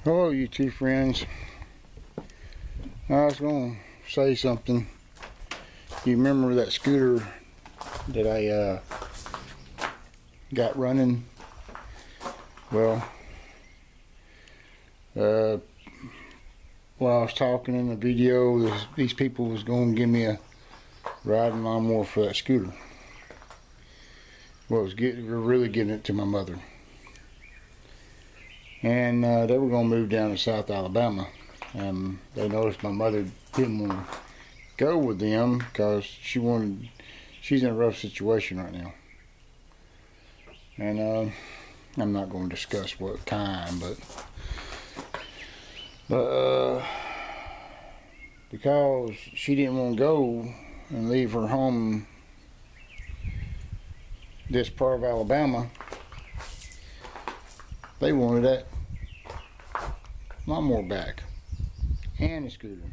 Hello, you two friends. I was going to say something. You remember that scooter that I got running? Well, while I was talking in the video, these people was going to give me a riding lawnmower for that scooter. Well, we're really giving it to my mother. And they were going to move down to South Alabama. They noticed my mother didn't want to go with them because she's in a rough situation right now. And I'm not going to discuss what kind, but because she didn't want to go and leave her home this part of Alabama, they wanted that lawnmower back and a scooter.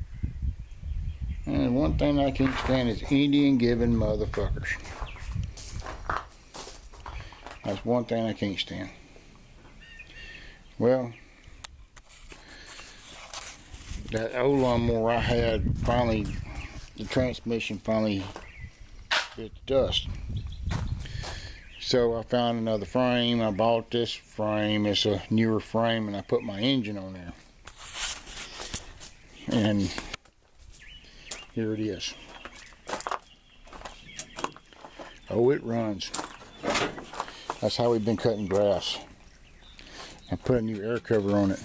And one thing I can't stand is Indian giving motherfuckers. That's one thing I can't stand. Well, that old lawnmower I had finally, the transmission finally bit the dust. So I found another frame. I bought this frame. It's a newer frame, and I put my engine on there. And here it is. Oh, it runs. That's how we've been cutting grass. I put a new air cover on it.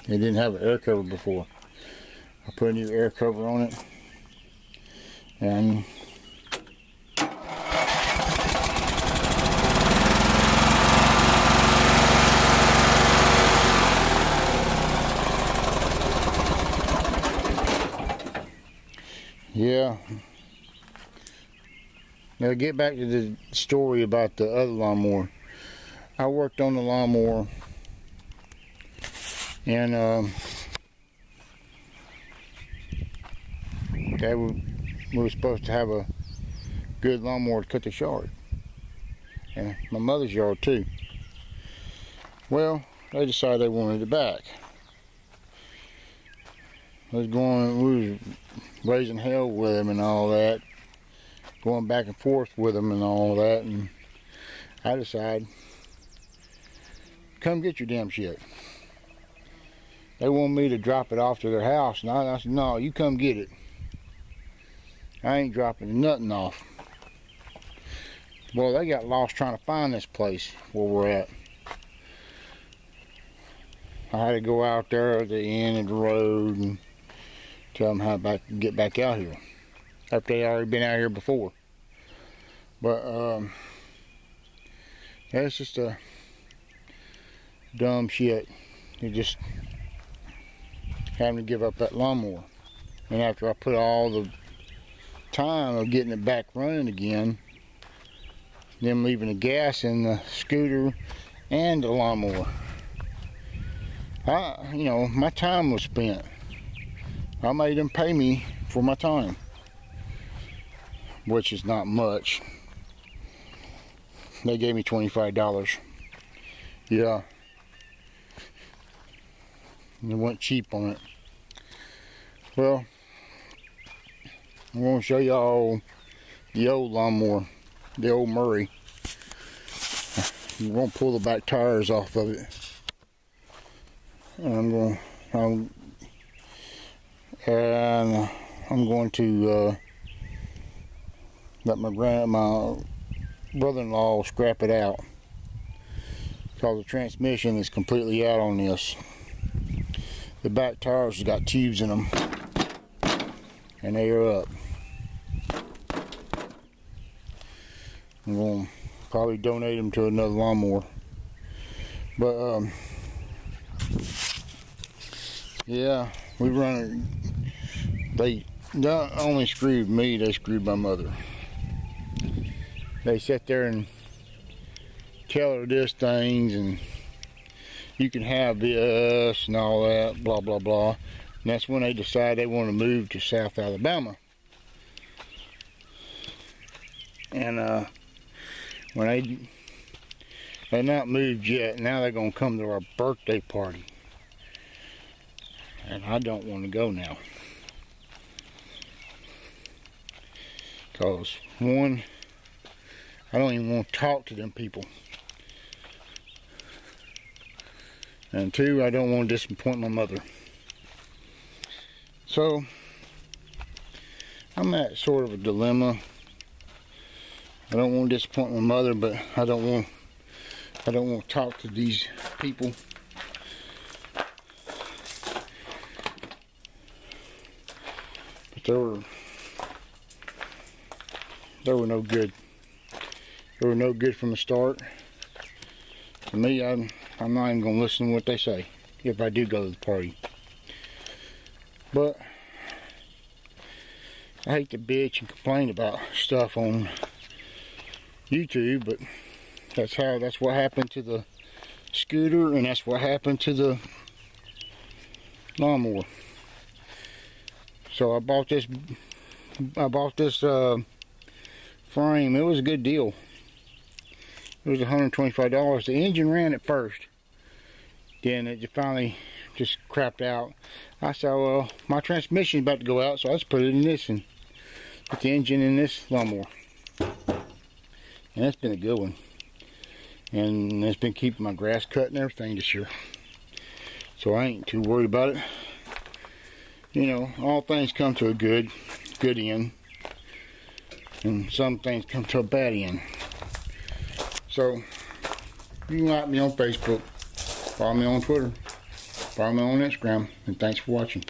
It didn't have an air cover before. I put a new air cover on it, and yeah. Now get back to the story about the other lawnmower. I worked on the lawnmower, and we were supposed to have a good lawnmower to cut the yard, and my mother's yard too. Well, they decided they wanted it back. We was raising hell with them and all that, going back and forth with them and all that, and I decided, come get your damn shit. They wanted me to drop it off to their house, and I said, no, you come get it. I ain't dropping nothing off. Well, they got lost trying to find this place where we're at. I had to go out there at the end of the road and tell them how to get back out here after they already been out here before. But that's just a dumb shit. You just having to give up that lawnmower. And after I put all the time of getting it back running again, them leaving the gas in the scooter and the lawnmower, my time was spent. I made them pay me for my time, which is not much. They gave me $25. Yeah, they went cheap on it. Well, I'm going to show y'all the old lawnmower, the old Murray. You won't pull the back tires off of it. And I'm going to let my brother-in-law scrap it out, because the transmission is completely out on this. The back tires has got tubes in them, and they are up. I'm going to probably donate them to another lawnmower. But yeah, we run it. They not only screwed me, they screwed my mother. They sit there and tell her this things, and you can have this and all that, blah blah blah. And that's when they decide they want to move to South Alabama. And when they're not moved yet, now they're gonna come to our birthday party. And I don't want to go now. Because, one, I don't even want to talk to them people. And two, I don't want to disappoint my mother. So, I'm at sort of a dilemma. I don't want to disappoint my mother, but I don't want to talk to these people. But they were no good. They were no good from the start. To me, I'm not even going to listen to what they say if I do go to the party. But I hate to bitch and complain about stuff on YouTube, but that's what happened to the scooter, and that's what happened to the lawnmower. So I bought this frame. It was a good deal. It was $125. The engine ran at first, then it finally just crapped out. I said, well, my transmission's about to go out, so let's put it in this and put the engine in this lawnmower. And that's been a good one. And it's been keeping my grass cut and everything this year. So I ain't too worried about it. You know, all things come to a good end. And some things come to a bad end. So, you can like me on Facebook, follow me on Twitter, follow me on Instagram, and thanks for watching.